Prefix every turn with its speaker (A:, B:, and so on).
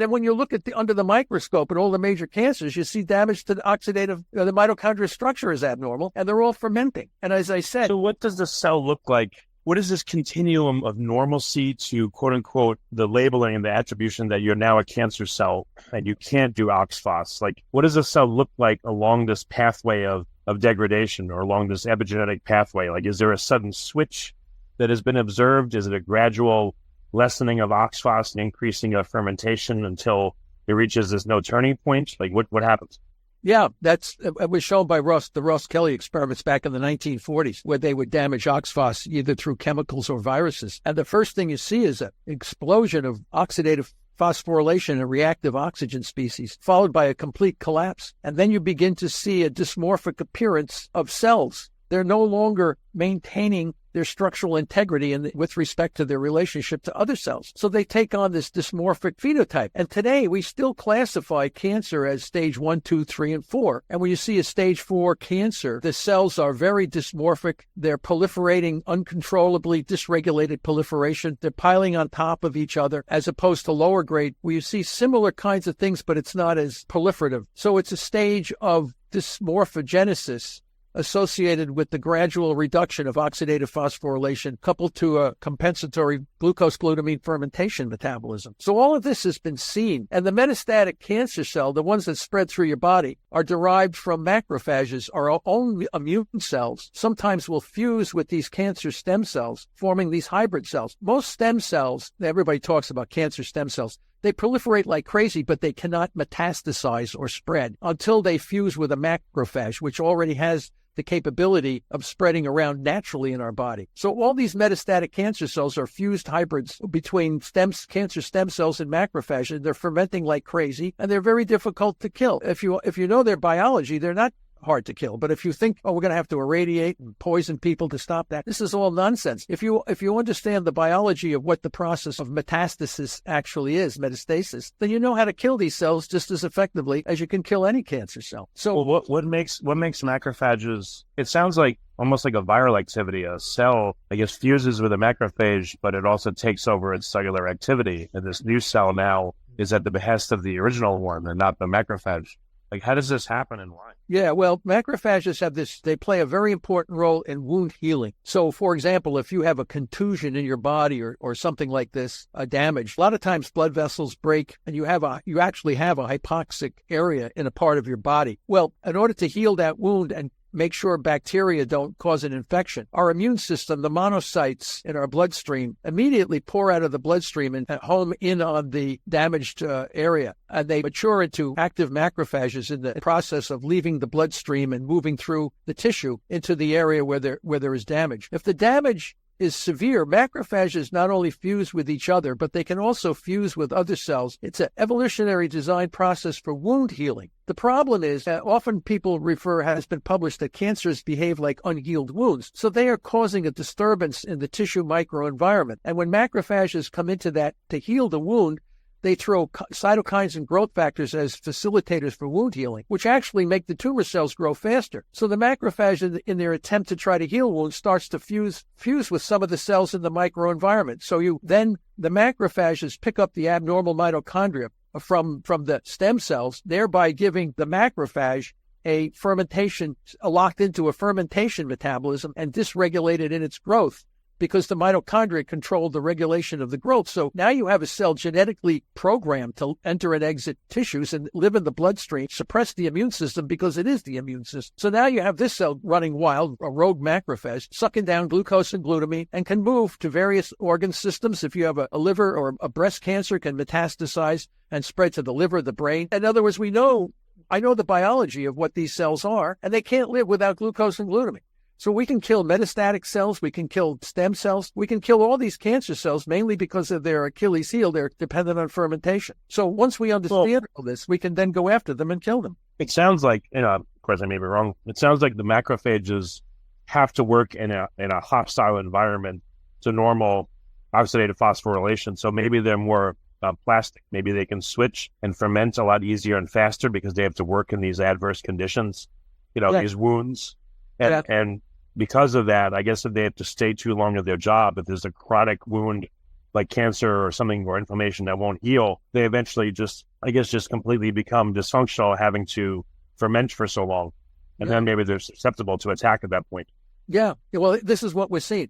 A: Then when you look at under the microscope at all the major cancers, you see damage to the oxidative, the mitochondrial structure is abnormal, and they're all fermenting. And as I said...
B: So what does the cell look like? What is this continuum of normalcy to, quote unquote, the labeling and the attribution that you're now a cancer cell and you can't do OXPHOS? Like, what does a cell look like along this pathway of degradation or along this epigenetic pathway? Like, is there a sudden switch that has been observed? Is it a gradual lessening of OXPHOS and increasing of fermentation until it reaches this no turning point? Like, what happens?
A: Yeah, it was shown by the Ross Kelly experiments back in the 1940s, where they would damage OXPHOS either through chemicals or viruses. And the first thing you see is an explosion of oxidative phosphorylation in reactive oxygen species, followed by a complete collapse. And then you begin to see a dysmorphic appearance of cells. They're no longer maintaining their structural integrity with respect to their relationship to other cells. So they take on this dysmorphic phenotype. And today we still classify cancer as stage 1, 2, 3, and 4. And when you see a stage 4 cancer, the cells are very dysmorphic. They're proliferating uncontrollably, dysregulated proliferation. They're piling on top of each other, as opposed to lower grade, where you see similar kinds of things, but it's not as proliferative. So it's a stage of dysmorphogenesis associated with the gradual reduction of oxidative phosphorylation coupled to a compensatory glucose-glutamine fermentation metabolism. So all of this has been seen. And the metastatic cancer cell, the ones that spread through your body, are derived from macrophages. Our own immune cells sometimes will fuse with these cancer stem cells, forming these hybrid cells. Most stem cells, everybody talks about cancer stem cells, they proliferate like crazy, but they cannot metastasize or spread until they fuse with a macrophage, which already has the capability of spreading around naturally in our body. So all these metastatic cancer cells are fused hybrids between cancer stem cells and macrophages. They're fermenting like crazy, and they're very difficult to kill. If you know their biology, they're not hard to kill. But if you think, we're going to have to irradiate and poison people to stop that, this is all nonsense. If you understand the biology of what the process of metastasis actually is, metastasis, then you know how to kill these cells just as effectively as you can kill any cancer cell. So
B: what makes macrophages? It sounds like almost like a viral activity. A cell, I guess, fuses with a macrophage, but it also takes over its cellular activity. And this new cell now is at the behest of the original one and not the macrophage. Like, how does this happen and why?
A: Yeah, well, macrophages they play a very important role in wound healing. So, for example, if you have a contusion in your body or something like this, a damage, a lot of times blood vessels break and you actually have a hypoxic area in a part of your body. Well, in order to heal that wound and make sure bacteria don't cause an infection, our immune system, the monocytes in our bloodstream, immediately pour out of the bloodstream and home in on the damaged area. And they mature into active macrophages in the process of leaving the bloodstream and moving through the tissue into the area where there is damage. If the damage is severe, macrophages not only fuse with each other, but they can also fuse with other cells. It's an evolutionary design process for wound healing. The problem is that often people has been published that cancers behave like unhealed wounds. So they are causing a disturbance in the tissue microenvironment. And when macrophages come into that to heal the wound, they throw cytokines and growth factors as facilitators for wound healing, which actually make the tumor cells grow faster. So the macrophage, in their attempt to try to heal wounds, starts to fuse with some of the cells in the microenvironment. So the macrophages pick up the abnormal mitochondria from the stem cells, thereby giving the macrophage locked into a fermentation metabolism and dysregulated in its growth, because the mitochondria control the regulation of the growth. So now you have a cell genetically programmed to enter and exit tissues and live in the bloodstream, suppress the immune system because it is the immune system. So now you have this cell running wild, a rogue macrophage, sucking down glucose and glutamine, and can move to various organ systems. If you have a liver or a breast cancer, can metastasize and spread to the liver, the brain. In other words, I know the biology of what these cells are, and they can't live without glucose and glutamine. So we can kill metastatic cells, we can kill stem cells, we can kill all these cancer cells, mainly because of their Achilles heel. They're dependent on fermentation. So once we understand all this, we can then go after them and kill them.
B: It sounds like, of course I may be wrong, it sounds like the macrophages have to work in a hostile environment to normal oxidative phosphorylation. So maybe they're more plastic. Maybe they can switch and ferment a lot easier and faster because they have to work in these adverse conditions, these wounds. And because of that, I guess if they have to stay too long at their job, if there's a chronic wound like cancer or something or inflammation that won't heal, they eventually just completely become dysfunctional, having to ferment for so long. And then maybe they're susceptible to attack at that point.
A: Yeah. Well, this is what we're seeing.